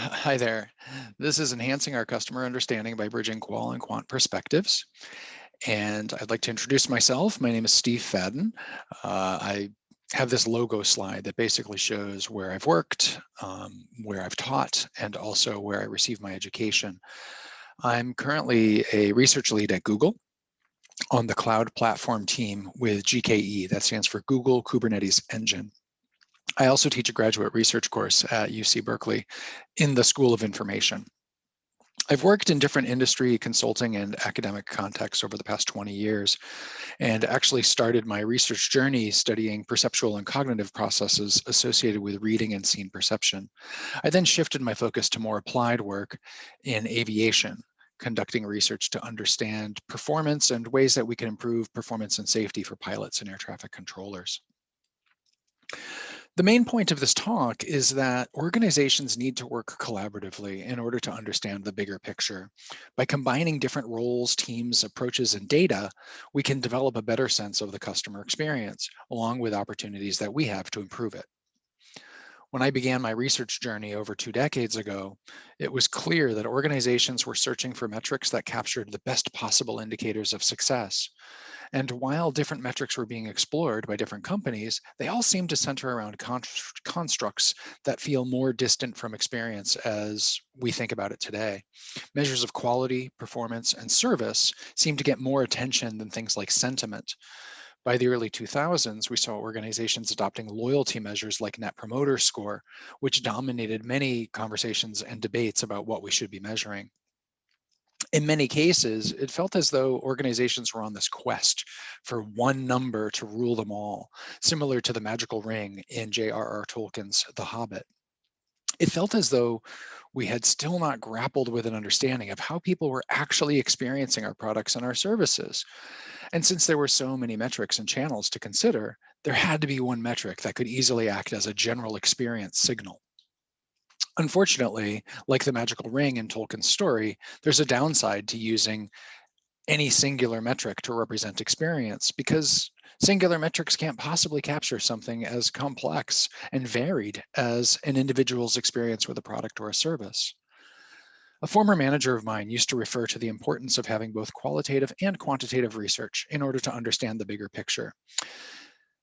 Hi there. This is enhancing our customer understanding by bridging qual and quant perspectives. And I'd like to introduce myself. My name is Steve Fadden. I have this logo slide that basically shows where I've worked, where I've taught, and also where I received my education. I'm currently a research lead at Google on the cloud platform team with GKE. That stands for Google Kubernetes Engine. I also teach a graduate research course at UC Berkeley in the School of Information. I've worked in different industry, consulting, and academic contexts over the past 20 years, and actually started my research journey studying perceptual and cognitive processes associated with reading and scene perception. I then shifted my focus to more applied work in aviation, conducting research to understand performance and ways that we can improve performance and safety for pilots and air traffic controllers. The main point of this talk is that organizations need to work collaboratively in order to understand the bigger picture. By combining different roles, teams, approaches, and data, we can develop a better sense of the customer experience, along with opportunities that we have to improve it. When I began my research journey over 2 decades ago, it was clear that organizations were searching for metrics that captured the best possible indicators of success. And while different metrics were being explored by different companies, they all seem to center around constructs that feel more distant from experience as we think about it today. Measures of quality, performance, and service seem to get more attention than things like sentiment. By the early 2000s, we saw organizations adopting loyalty measures like Net Promoter Score, which dominated many conversations and debates about what we should be measuring. In many cases, it felt as though organizations were on this quest for one number to rule them all, similar to the magical ring in J.R.R. Tolkien's The Hobbit. It felt as though we had still not grappled with an understanding of how people were actually experiencing our products and our services. And since there were so many metrics and channels to consider, there had to be one metric that could easily act as a general experience signal. Unfortunately, like the magical ring in Tolkien's story, there's a downside to using any singular metric to represent experience because singular metrics can't possibly capture something as complex and varied as an individual's experience with a product or a service. A former manager of mine used to refer to the importance of having both qualitative and quantitative research in order to understand the bigger picture.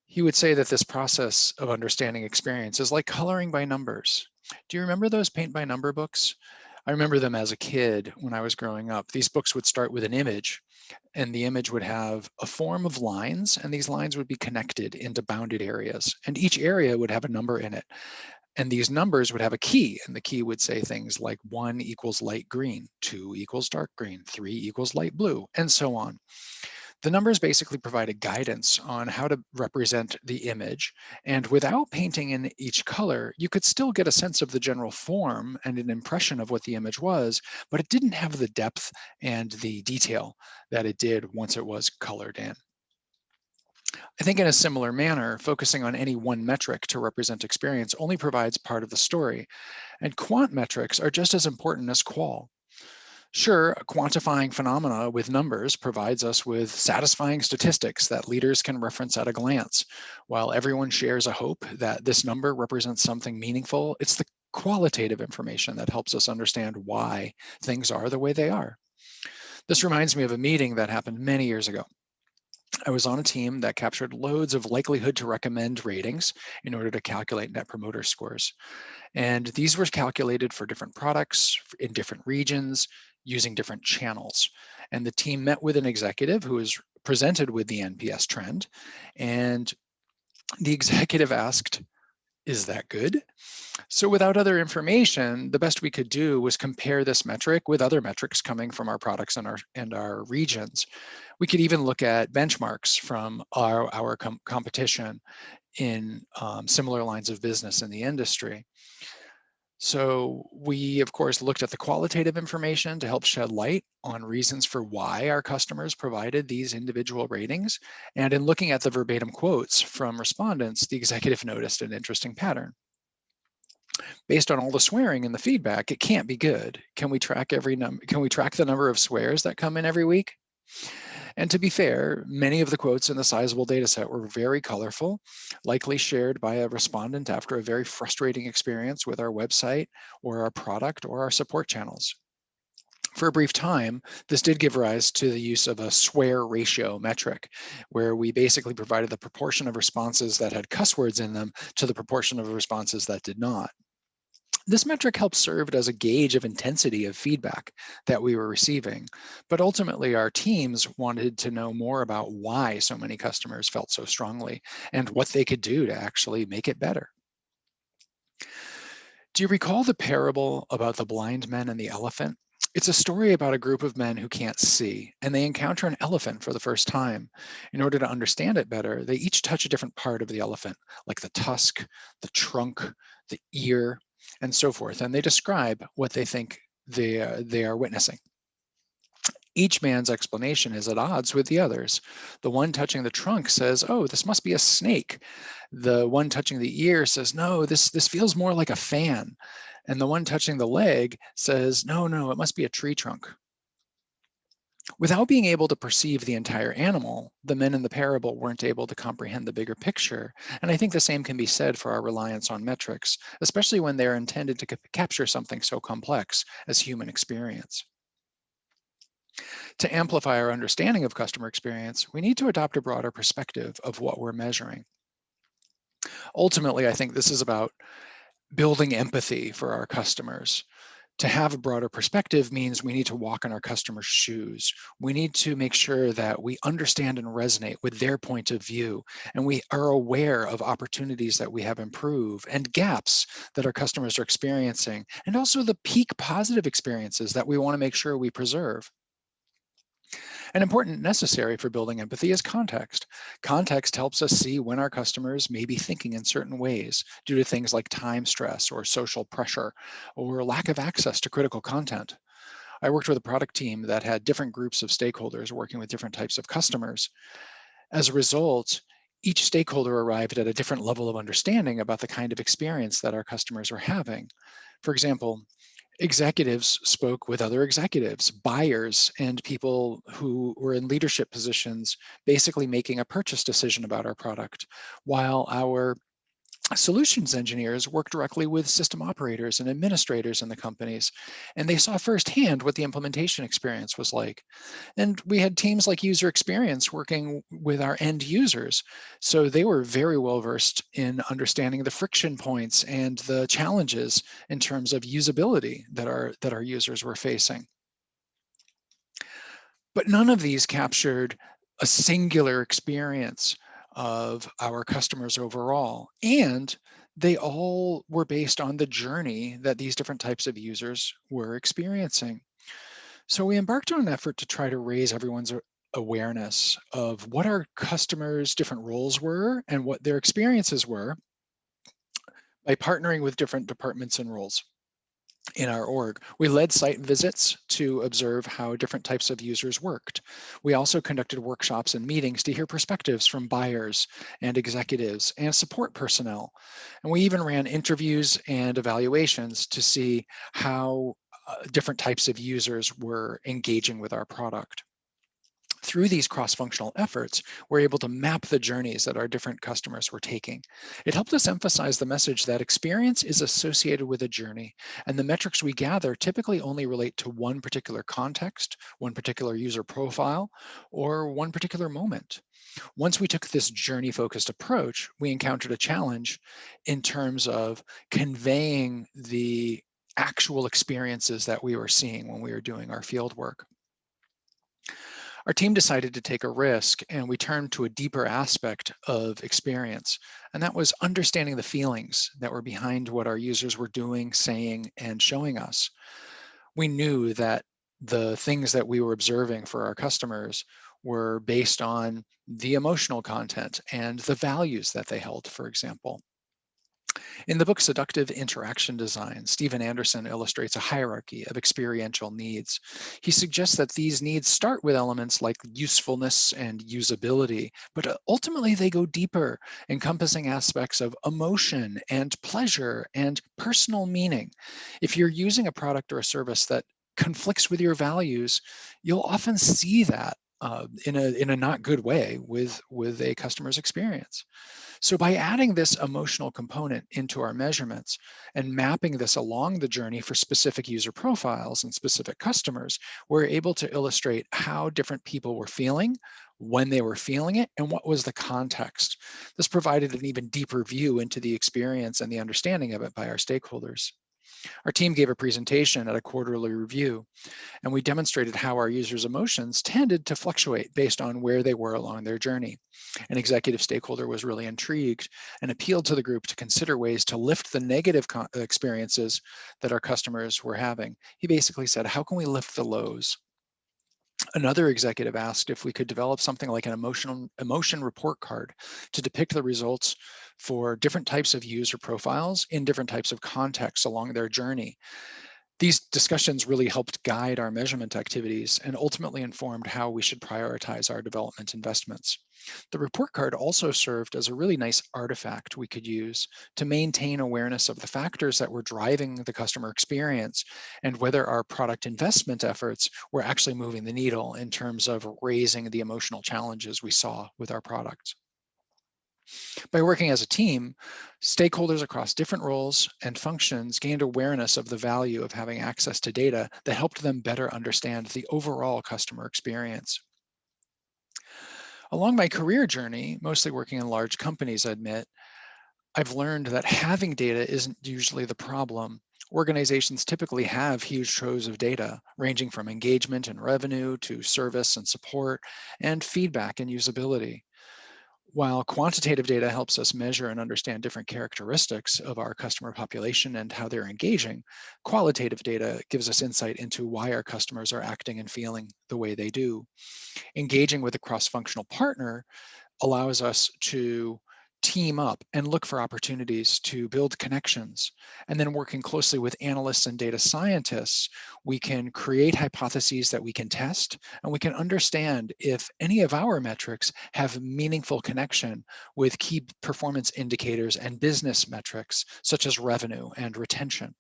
He would say that this process of understanding experience is like coloring by numbers. Do you remember those paint by number books? I remember them as a kid when I was growing up. These books would start with an image, and the image would have a form of lines, and these lines would be connected into bounded areas, and each area would have a number in it. And these numbers would have a key, and the key would say things like 1 equals light green, 2 equals dark green, 3 equals light blue, and so on. The numbers basically provided guidance on how to represent the image. And without painting in each color, you could still get a sense of the general form and an impression of what the image was, but it didn't have the depth and the detail that it did once it was colored in. I think in a similar manner, focusing on any one metric to represent experience only provides part of the story. And quant metrics are just as important as qual. Sure, quantifying phenomena with numbers provides us with satisfying statistics that leaders can reference at a glance. While everyone shares a hope that this number represents something meaningful, it's the qualitative information that helps us understand why things are the way they are. This reminds me of a meeting that happened many years ago. I was on a team that captured loads of likelihood to recommend ratings in order to calculate net promoter scores. And these were calculated for different products in different regions using different channels. And the team met with an executive who was presented with the NPS trend. And the executive asked, "Is that good?" So without other information, the best we could do was compare this metric with other metrics coming from our products and our regions. We could even look at benchmarks from our competition in similar lines of business in the industry. So we, of course, looked at the qualitative information to help shed light on reasons for why our customers provided these individual ratings. And in looking at the verbatim quotes from respondents, the executive noticed an interesting pattern. Based on all the swearing in the feedback, it can't be good. Can we track the number of swears that come in every week? And to be fair, many of the quotes in the sizable data set were very colorful, likely shared by a respondent after a very frustrating experience with our website or our product or our support channels. For a brief time, this did give rise to the use of a swear ratio metric, where we basically provided the proportion of responses that had cuss words in them to the proportion of responses that did not. This metric helped serve as a gauge of intensity of feedback that we were receiving, but ultimately our teams wanted to know more about why so many customers felt so strongly and what they could do to actually make it better. Do you recall the parable about the blind men and the elephant? It's a story about a group of men who can't see, and they encounter an elephant for the first time. In order to understand it better, they each touch a different part of the elephant, like the tusk, the trunk, the ear, and so forth, and they describe what they think they are witnessing. Each man's explanation is at odds with the others. The one touching the trunk says, "Oh, this must be a snake." The one touching the ear says, "No, this feels more like a fan." And the one touching the leg says, "No, no, it must be a tree trunk." Without being able to perceive the entire animal, the men in the parable weren't able to comprehend the bigger picture. And I think the same can be said for our reliance on metrics, especially when they're intended to capture something so complex as human experience. To amplify our understanding of customer experience, we need to adopt a broader perspective of what we're measuring. Ultimately, I think this is about building empathy for our customers. To have a broader perspective means we need to walk in our customers' shoes. We need to make sure that we understand and resonate with their point of view, and we are aware of opportunities that we have improved and gaps that our customers are experiencing, and also the peak positive experiences that we want to make sure we preserve. An important necessary for building empathy is context. Context helps us see when our customers may be thinking in certain ways due to things like time stress or social pressure or lack of access to critical content. I worked with a product team that had different groups of stakeholders working with different types of customers. As a result, each stakeholder arrived at a different level of understanding about the kind of experience that our customers were having. For example, executives spoke with other executives, buyers, and people who were in leadership positions, basically making a purchase decision about our product, while our solutions engineers worked directly with system operators and administrators in the companies, and they saw firsthand what the implementation experience was like. And we had teams like user experience working with our end users. So they were very well versed in understanding the friction points and the challenges in terms of usability that our users were facing. But none of these captured a singular experience of our customers overall. And they all were based on the journey that these different types of users were experiencing. So we embarked on an effort to try to raise everyone's awareness of what our customers' different roles were and what their experiences were by partnering with different departments and roles in our org. We led site visits to observe how different types of users worked. We also conducted workshops and meetings to hear perspectives from buyers and executives and support personnel. And we even ran interviews and evaluations to see how different types of users were engaging with our product. Through these cross-functional efforts, we're able to map the journeys that our different customers were taking. It helped us emphasize the message that experience is associated with a journey, and the metrics we gather typically only relate to one particular context, one particular user profile, or one particular moment. Once we took this journey-focused approach, we encountered a challenge in terms of conveying the actual experiences that we were seeing when we were doing our field work. Our team decided to take a risk, and we turned to a deeper aspect of experience, and that was understanding the feelings that were behind what our users were doing, saying, and showing us. We knew that the things that we were observing for our customers were based on the emotional content and the values that they held, for example. In the book Seductive Interaction Design, Stephen Anderson illustrates a hierarchy of experiential needs. He suggests that these needs start with elements like usefulness and usability, but ultimately they go deeper, encompassing aspects of emotion and pleasure and personal meaning. If you're using a product or a service that conflicts with your values, you'll often see that in a not good way with a customer's experience. So by adding this emotional component into our measurements and mapping this along the journey for specific user profiles and specific customers, we're able to illustrate how different people were feeling, when they were feeling it, and what was the context. This provided an even deeper view into the experience and the understanding of it by our stakeholders. Our team gave a presentation at a quarterly review, and we demonstrated how our users' emotions tended to fluctuate based on where they were along their journey. An executive stakeholder was really intrigued and appealed to the group to consider ways to lift the negative experiences that our customers were having. He basically said, how can we lift the lows? Another executive asked if we could develop something like an emotion report card to depict the results for different types of user profiles in different types of contexts along their journey. These discussions really helped guide our measurement activities and ultimately informed how we should prioritize our development investments. The report card also served as a really nice artifact we could use to maintain awareness of the factors that were driving the customer experience and whether our product investment efforts were actually moving the needle in terms of raising the emotional challenges we saw with our products. By working as a team, stakeholders across different roles and functions gained awareness of the value of having access to data that helped them better understand the overall customer experience. Along my career journey, mostly working in large companies, I admit, I've learned that having data isn't usually the problem. Organizations typically have huge troves of data, ranging from engagement and revenue to service and support, and feedback and usability. While quantitative data helps us measure and understand different characteristics of our customer population and how they're engaging, qualitative data gives us insight into why our customers are acting and feeling the way they do. Engaging with a cross-functional partner allows us to team up and look for opportunities to build connections. And then working closely with analysts and data scientists, we can create hypotheses that we can test, and we can understand if any of our metrics have meaningful connection with key performance indicators and business metrics, such as revenue and retention.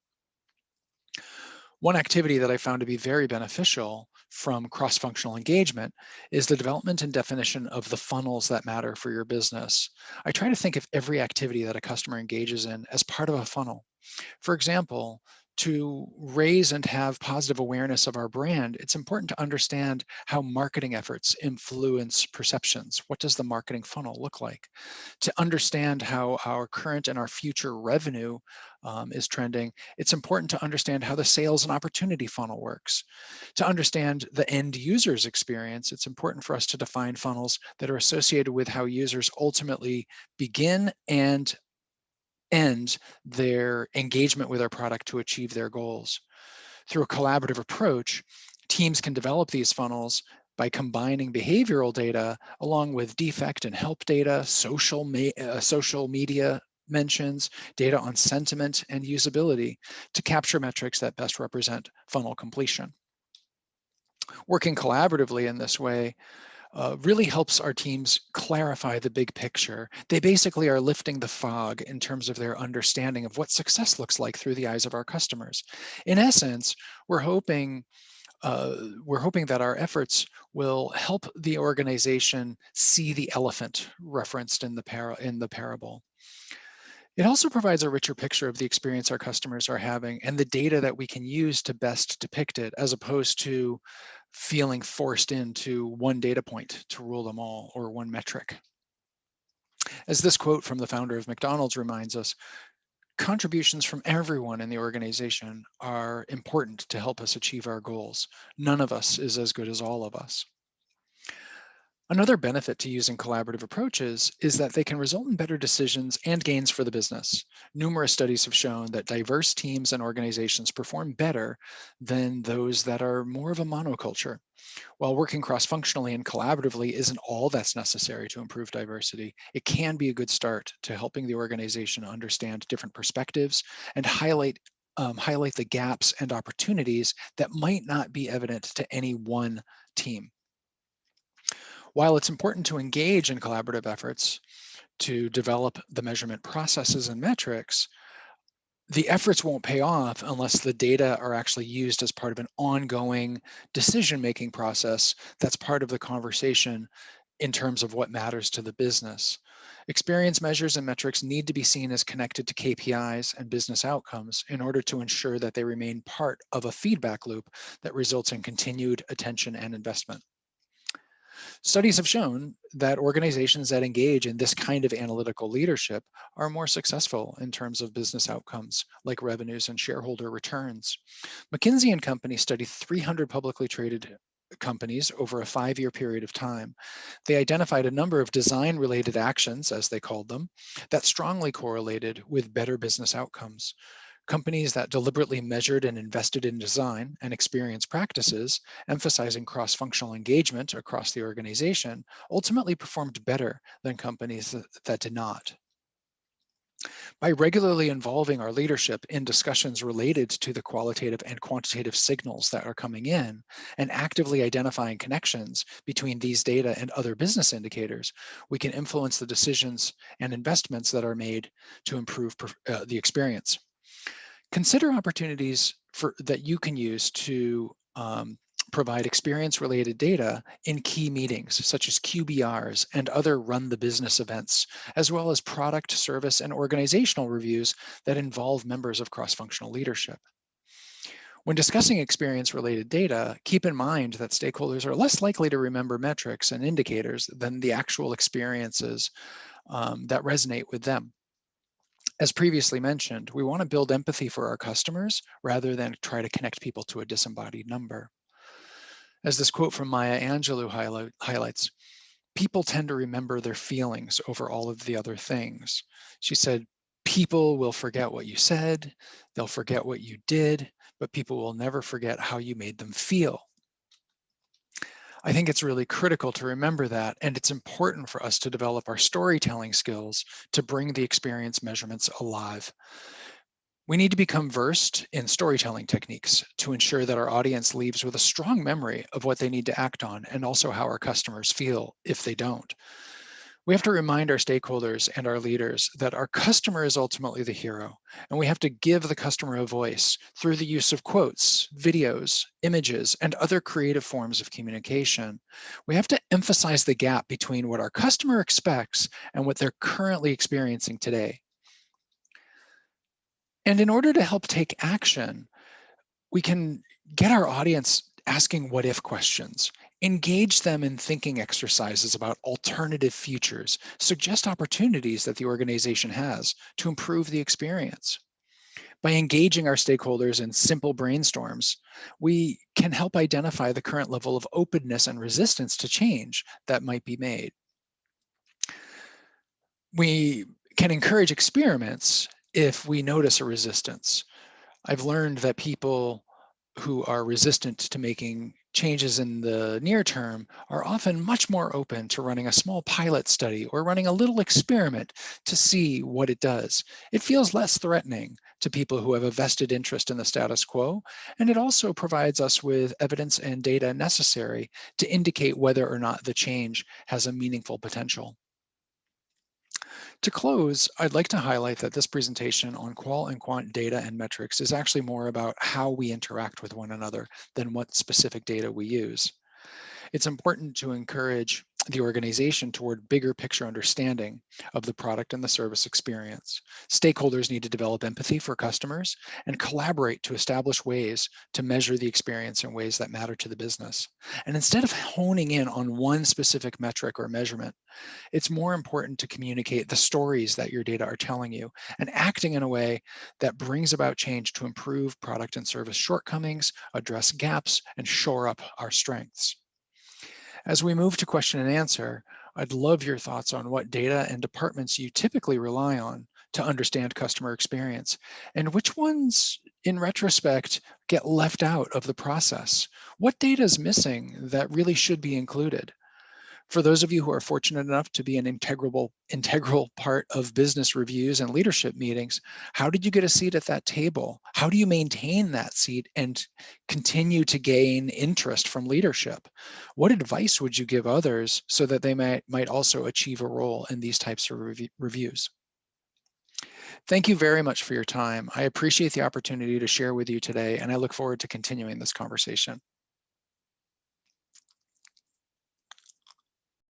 One activity that I found to be very beneficial from cross-functional engagement is the development and definition of the funnels that matter for your business. I try to think of every activity that a customer engages in as part of a funnel. For example, to raise and have positive awareness of our brand, it's important to understand how marketing efforts influence perceptions. What does the marketing funnel look like? To understand how our current and our future revenue is trending, it's important to understand how the sales and opportunity funnel works. To understand the end user's experience, it's important for us to define funnels that are associated with how users ultimately begin and end their engagement with our product to achieve their goals. Through a collaborative approach, teams can develop these funnels by combining behavioral data along with defect and help data, social media mentions, data on sentiment and usability to capture metrics that best represent funnel completion. Working collaboratively in this way really helps our teams clarify the big picture. They basically are lifting the fog in terms of their understanding of what success looks like through the eyes of our customers. In essence, we're hoping that our efforts will help the organization see the elephant referenced in the parable. It also provides a richer picture of the experience our customers are having and the data that we can use to best depict it, as opposed to feeling forced into one data point to rule them all or one metric. As this quote from the founder of McDonald's reminds us, contributions from everyone in the organization are important to help us achieve our goals. None of us is as good as all of us. Another benefit to using collaborative approaches is that they can result in better decisions and gains for the business. Numerous studies have shown that diverse teams and organizations perform better than those that are more of a monoculture. While working cross-functionally and collaboratively isn't all that's necessary to improve diversity, it can be a good start to helping the organization understand different perspectives and highlight the gaps and opportunities that might not be evident to any one team. While it's important to engage in collaborative efforts to develop the measurement processes and metrics, the efforts won't pay off unless the data are actually used as part of an ongoing decision-making process that's part of the conversation in terms of what matters to the business. Experience measures and metrics need to be seen as connected to KPIs and business outcomes in order to ensure that they remain part of a feedback loop that results in continued attention and investment. Studies have shown that organizations that engage in this kind of analytical leadership are more successful in terms of business outcomes like revenues and shareholder returns. McKinsey and Company studied 300 publicly traded companies over a 5-year period of time. They identified a number of design-related actions, as they called them, that strongly correlated with better business outcomes. Companies that deliberately measured and invested in design and experience practices, emphasizing cross-functional engagement across the organization, ultimately performed better than companies that did not. By regularly involving our leadership in discussions related to the qualitative and quantitative signals that are coming in, and actively identifying connections between these data and other business indicators, we can influence the decisions and investments that are made to improve the experience. Consider opportunities that you can use to provide experience-related data in key meetings, such as QBRs and other run-the-business events, as well as product, service, and organizational reviews that involve members of cross-functional leadership. When discussing experience-related data, keep in mind that stakeholders are less likely to remember metrics and indicators than the actual experiences that resonate with them. As previously mentioned, we want to build empathy for our customers rather than try to connect people to a disembodied number. As this quote from Maya Angelou highlights, people tend to remember their feelings over all of the other things. She said, people will forget what you said, they'll forget what you did, but people will never forget how you made them feel. I think it's really critical to remember that, and it's important for us to develop our storytelling skills to bring the experience measurements alive. We need to become versed in storytelling techniques to ensure that our audience leaves with a strong memory of what they need to act on and also how our customers feel if they don't. We have to remind our stakeholders and our leaders that our customer is ultimately the hero, and we have to give the customer a voice through the use of quotes, videos, images, and other creative forms of communication. We have to emphasize the gap between what our customer expects and what they're currently experiencing today. And in order to help take action, we can get our audience asking what if questions, engage them in thinking exercises about alternative futures, suggest opportunities that the organization has to improve the experience. By engaging our stakeholders in simple brainstorms, we can help identify the current level of openness and resistance to change that might be made. We can encourage experiments if we notice a resistance. I've learned that people who are resistant to making changes in the near term are often much more open to running a small pilot study or running a little experiment to see what it does. It feels less threatening to people who have a vested interest in the status quo, and it also provides us with evidence and data necessary to indicate whether or not the change has a meaningful potential. To close, I'd like to highlight that this presentation on qual and quant data and metrics is actually more about how we interact with one another than what specific data we use. It's important to encourage the organization toward bigger picture understanding of the product and the service experience. Stakeholders need to develop empathy for customers and collaborate to establish ways to measure the experience in ways that matter to the business. And instead of honing in on one specific metric or measurement, it's more important to communicate the stories that your data are telling you and acting in a way that brings about change to improve product and service shortcomings, address gaps, and shore up our strengths. As we move to question and answer, I'd love your thoughts on what data and departments you typically rely on to understand customer experience, and which ones, in retrospect, get left out of the process. What data is missing that really should be included? For those of you who are fortunate enough to be an integral part of business reviews and leadership meetings, how did you get a seat at that table? How do you maintain that seat and continue to gain interest from leadership? What advice would you give others so that they might also achieve a role in these types of reviews? Thank you very much for your time. I appreciate the opportunity to share with you today, and I look forward to continuing this conversation.